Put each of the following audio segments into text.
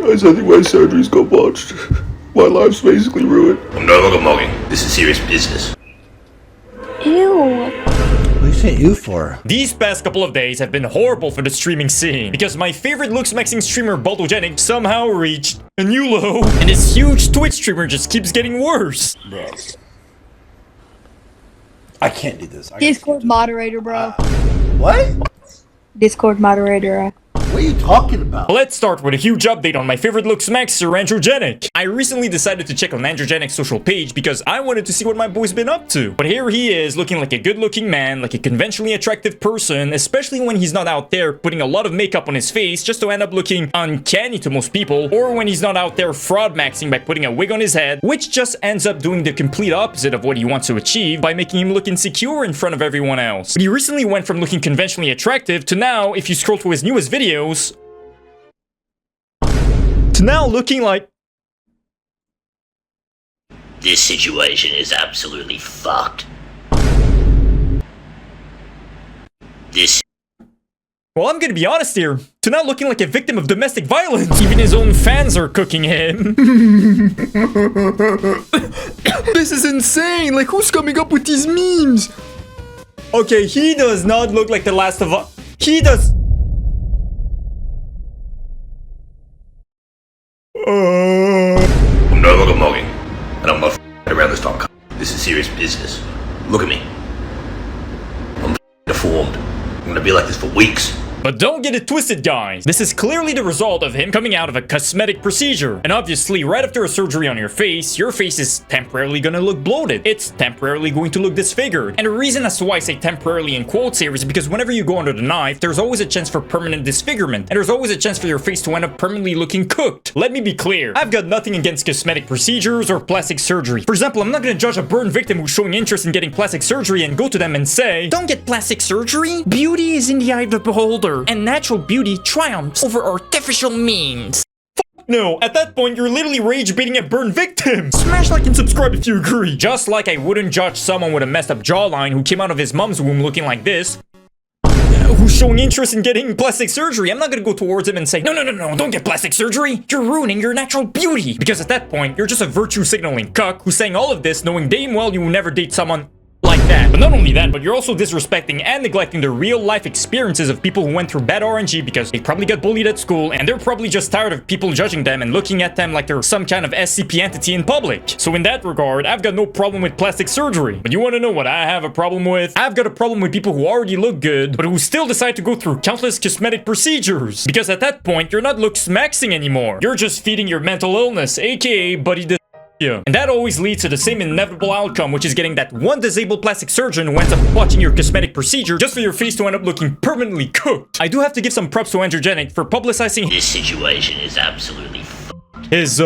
Guys, I think my surgery's got botched. My life's basically ruined. I'm no longer mogging. This is serious business. Ew. What are you saying ew for? These past couple of days have been horrible for the streaming scene because my favorite Looksmaxxing streamer Androgenic somehow reached a new low, and this huge Twitch streamer just keeps getting worse. Bro. I can't do this. Discord moderator, bro. What? Discord moderator. What are you talking about? Let's start with a huge update on my favorite Looksmaxxer, Androgenic. I recently decided to check on Androgenic's social page because I wanted to see what my boy's been up to. But here he is, looking like a good-looking man, like a conventionally attractive person, especially when he's not out there putting a lot of makeup on his face just to end up looking uncanny to most people, or when he's not out there fraud-maxing by putting a wig on his head, which just ends up doing the complete opposite of what he wants to achieve by making him look insecure in front of everyone else. But he recently went from looking conventionally attractive to now, if you scroll through his newest videos, to now looking like... This situation is absolutely fucked. Well, I'm gonna be honest here. To now looking like a victim of domestic violence. Even his own fans are cooking him. This is insane. Like, who's coming up with these memes? Okay, he does not look like the last of us. He does... I'm no longer mogging. And I'm not around this time. This is serious business. Look at me. I'm deformed. I'm gonna be like this for weeks. But don't get it twisted, guys. This is clearly the result of him coming out of a cosmetic procedure. And obviously, right after a surgery on your face is temporarily gonna look bloated. It's temporarily going to look disfigured. And the reason as to why I say temporarily in quotes here is because whenever you go under the knife, there's always a chance for permanent disfigurement. And there's always a chance for your face to end up permanently looking cooked. Let me be clear. I've got nothing against cosmetic procedures or plastic surgery. For example, I'm not gonna judge a burn victim who's showing interest in getting plastic surgery and go to them and say, "Don't get plastic surgery. Beauty is in the eye of the beholder. And natural beauty triumphs over artificial means." No, at that point, you're literally rage baiting a burn victim. Smash like and subscribe if you agree. Just like I wouldn't judge someone with a messed up jawline who came out of his mom's womb looking like this, who's showing interest in getting plastic surgery. I'm not gonna go towards him and say, no, don't get plastic surgery. You're ruining your natural beauty. Because at that point, you're just a virtue signaling cuck who's saying all of this knowing damn well you will never date someone like that. But not only that, but you're also disrespecting and neglecting the real life experiences of people who went through bad RNG because they probably got bullied at school and they're probably just tired of people judging them and looking at them like they're some kind of SCP entity in public. So in that regard, I've got no problem with plastic surgery. But you want to know what I have a problem with? I've got a problem with people who already look good, but who still decide to go through countless cosmetic procedures. Because at that point, you're not looksmaxxing anymore. You're just feeding your mental illness, aka buddy and that always leads to the same inevitable outcome, which is getting that one disabled plastic surgeon who ends up watching your cosmetic procedure just for your face to end up looking permanently cooked. I do have to give some props to Androgenic for publicizing This situation is absolutely his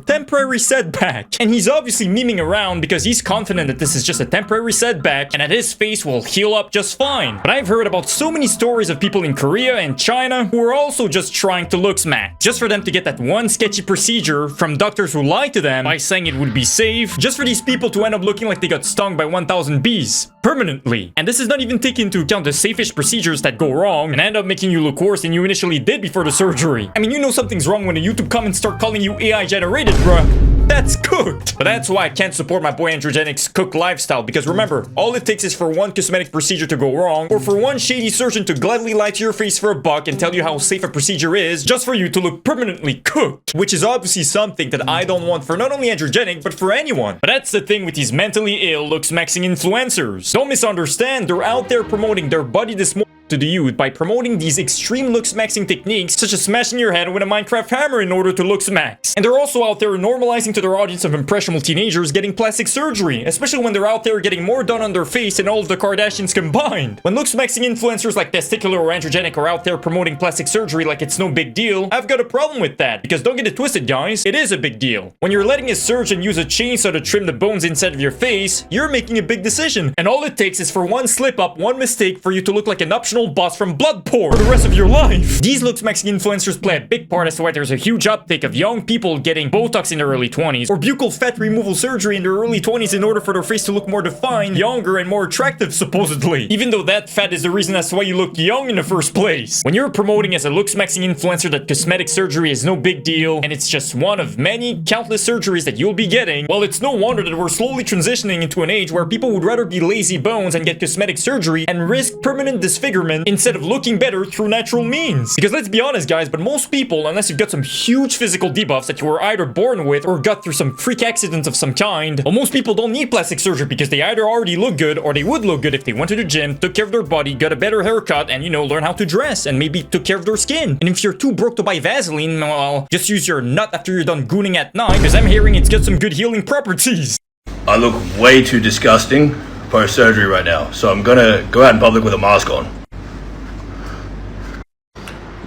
temporary setback. And he's obviously memeing around because he's confident that this is just a temporary setback and that his face will heal up just fine. But I've heard about so many stories of people in Korea and China who are also just trying to look smack, just for them to get that one sketchy procedure from doctors who lied to them by saying it would be safe, just for these people to end up looking like they got stung by 1,000 bees permanently. And this is not even taking into account the safe-ish procedures that go wrong and end up making you look worse than you initially did before the surgery. I mean, you know something's wrong when the YouTube comments start calling you AI generated, bruh. That's cooked. But that's why I can't support my boy Androgenic's cooked lifestyle, because remember, all it takes is for one cosmetic procedure to go wrong, or for one shady surgeon to gladly lie to your face for $1 and tell you how safe a procedure is, just for you to look permanently cooked. Which is obviously something that I don't want for not only Androgenic, but for anyone. But that's the thing with these mentally ill looksmaxxing influencers. Don't misunderstand, they're out there promoting their body dysmorphia to the youth by promoting these extreme looksmaxxing techniques, such as smashing your head with a Minecraft hammer in order to looksmax. And they're also out there normalizing to their audience of impressionable teenagers getting plastic surgery, especially when they're out there getting more done on their face than all of the Kardashians combined. When looksmaxxing influencers like Testicular or Androgenic are out there promoting plastic surgery like it's no big deal, I've got a problem with that, because don't get it twisted, guys, it is a big deal. When you're letting a surgeon use a chainsaw to trim the bones inside of your face, you're making a big decision, and all it takes is for one slip up, one mistake for you to look like an optional final boss from Bloodport for the rest of your life. These Looksmaxxing influencers play a big part as to why there's a huge uptake of young people getting Botox in their early 20s or buccal fat removal surgery in their early 20s in order for their face to look more defined, younger, and more attractive, supposedly. Even though that fat is the reason as to why you look young in the first place. When you're promoting as a Looksmaxxing influencer that cosmetic surgery is no big deal and it's just one of many countless surgeries that you'll be getting, well, it's no wonder that we're slowly transitioning into an age where people would rather be lazy bones and get cosmetic surgery and risk permanent disfigurement instead of looking better through natural means. Because let's be honest, guys, but most people, unless you've got some huge physical debuffs that you were either born with or got through some freak accident of some kind, well, most people don't need plastic surgery because they either already look good or they would look good if they went to the gym, took care of their body, got a better haircut, and, you know, learn how to dress and maybe took care of their skin. And if you're too broke to buy Vaseline, well, just use your nut after you're done gooning at night because I'm hearing it's got some good healing properties. I look way too disgusting post-surgery right now, so I'm gonna go out in public with a mask on.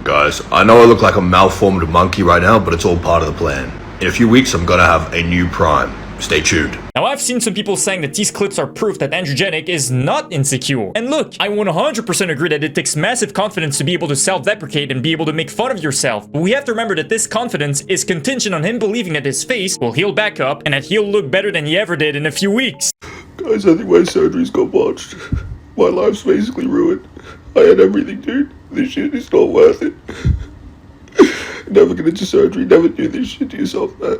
Guys, I know I look like a malformed monkey right now, but it's all part of the plan. In a few weeks, I'm gonna have a new prime. Stay tuned. Now, I've seen some people saying that these clips are proof that Androgenic is not insecure. And look, I 100% agree that it takes massive confidence to be able to self-deprecate and be able to make fun of yourself. But we have to remember that this confidence is contingent on him believing that his face will heal back up and that he'll look better than he ever did in a few weeks. Guys, I think my surgery's got botched. My life's basically ruined. I had everything, dude. This shit is not worth it. Never get into surgery, never do this shit to yourself, man.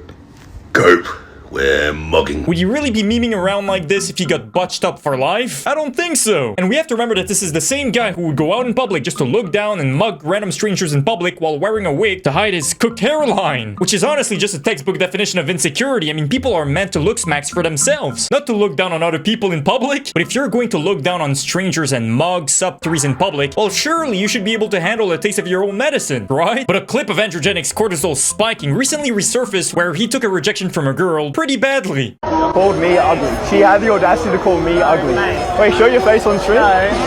Cope. We're mugging. Would you really be memeing around like this if you got botched up for life? I don't think so. And we have to remember that this is the same guy who would go out in public just to look down and mug random strangers in public while wearing a wig to hide his cooked hairline. Which is honestly just a textbook definition of insecurity. I mean, people are meant to looksmax for themselves, not to look down on other people in public. But if you're going to look down on strangers and mug sub-threes in public, well, surely you should be able to handle a taste of your own medicine, right? But a clip of Androgenic's cortisol spiking recently resurfaced where he took a rejection from a girl pretty badly. Called me ugly. She had the audacity to call me ugly. Wait, show your face on stream.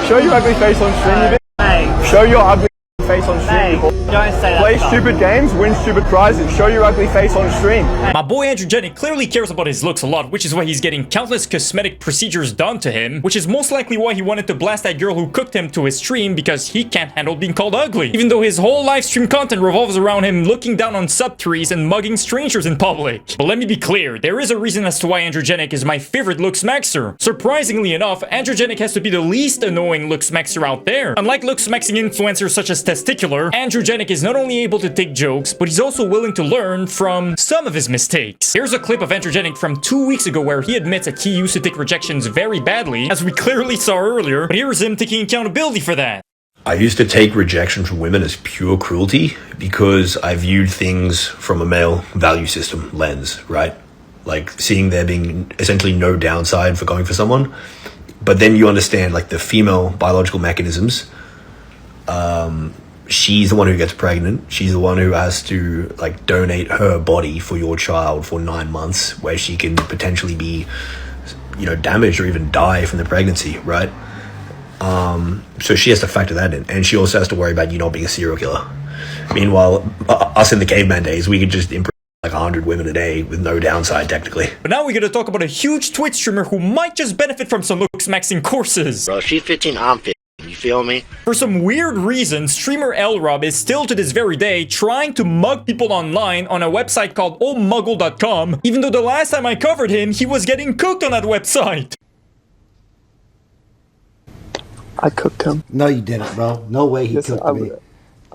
Show your ugly face on stream. You bitch. Show your ugly face on stream. Don't say that. Play stupid games, win stupid prizes. Show your ugly face on stream. My boy Androgenic clearly cares about his looks a lot, which is why he's getting countless cosmetic procedures done to him, which is most likely why he wanted to blast that girl who cooked him to his stream because he can't handle being called ugly. Even though his whole live stream content revolves around him looking down on sub-trees and mugging strangers in public. But let me be clear, there is a reason as to why Androgenic is my favorite Looksmaxxer. Surprisingly enough, Androgenic has to be the least annoying Looksmaxxer out there. Unlike Looksmaxxing influencers such as Testicular, Androgenic is not only able to take jokes, but he's also willing to learn from some of his mistakes. Here's a clip of Androgenic from 2 weeks ago where he admits that he used to take rejections very badly, as we clearly saw earlier, but here's him taking accountability for that. I used to take rejection from women as pure cruelty because I viewed things from a male value system lens, right? Like seeing there being essentially no downside for going for someone. But then you understand like the female biological mechanisms. She's the one who gets pregnant. She's the one who has to like donate her body for your child for 9 months, where she can potentially be, you know, damaged or even die from the pregnancy, right? So she has to factor that in, and she also has to worry about you not being a serial killer. Meanwhile, us in the caveman days, we could just imprison like 100 women a day with no downside technically. But now we gotta talk about a huge Twitch streamer who might just benefit from some Looksmaxxing courses. Bro, she's 15, I'm 15. You feel me? For some weird reason, streamer Elrob is still to this very day trying to mug people online on a website called ohmuggle.com, even though the last time I covered him, he was getting cooked on that website. I cooked him. No, you didn't, bro. No way he Yes, cooked I me. would-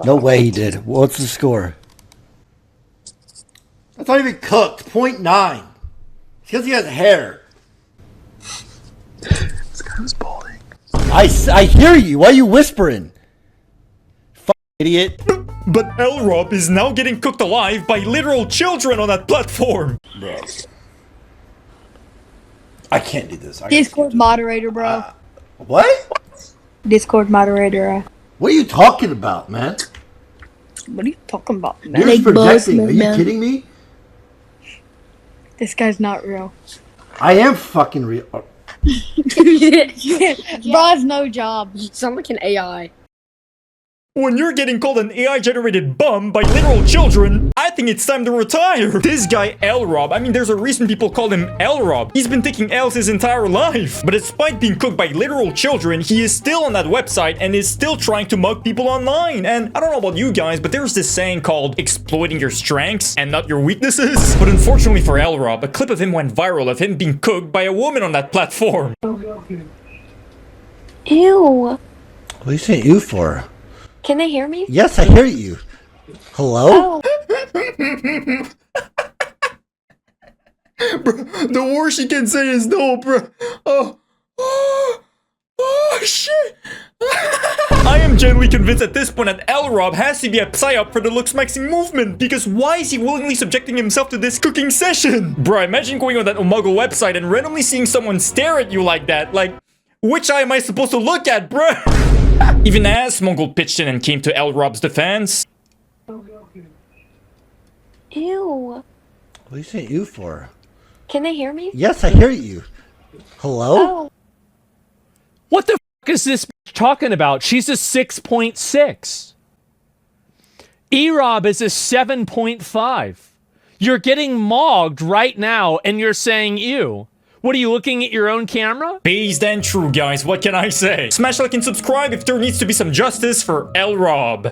No way he did. What's the score? That's not even cooked. 0.9. It's because he has hair. This guy was balding. I hear you. Why are you whispering? Idiot. But Elrob is now getting cooked alive by literal children on that platform. Bro. I can't do this. Discord moderator, bro. What? Discord moderator. What are you talking about, man? What are you talking about, man? You're just projecting. Are you kidding me? This guy's not real. I am fucking real. Bro has no job. You sound like an AI. When you're getting called an AI-generated bum by literal children, I think it's time to retire. This guy, L-Rob, I mean, there's a reason people call him L-Rob. He's been taking L's his entire life. But despite being cooked by literal children, he is still on that website and is still trying to mug people online. And I don't know about you guys, but there's this saying called exploiting your strengths and not your weaknesses. But unfortunately for L-Rob, a clip of him went viral of him being cooked by a woman on that platform. Ew. What are you saying ew for? Can they hear me? Yes, I hear you. Hello? Oh. Bro, the worst she can say is no, bro. Oh, shit. I am genuinely convinced at this point that L-Rob has to be a psyop for the Looksmaxxing movement, because why is he willingly subjecting himself to this cooking session? Bro, imagine going on that Omegle website and randomly seeing someone stare at you like that. Like, which eye am I supposed to look at, bro? Even as Mongol pitched in and came to L-Rob's defense. Ew. What are you saying ew for? Can they hear me? Yes, I hear you. Hello? Oh. What the f is this talking about? She's a 6.6. E-Rob is a 7.5. You're getting mogged right now and you're saying ew. What are you looking at your own camera? Based and true, guys. What can I say? Smash like and subscribe if there needs to be some justice for L-Rob.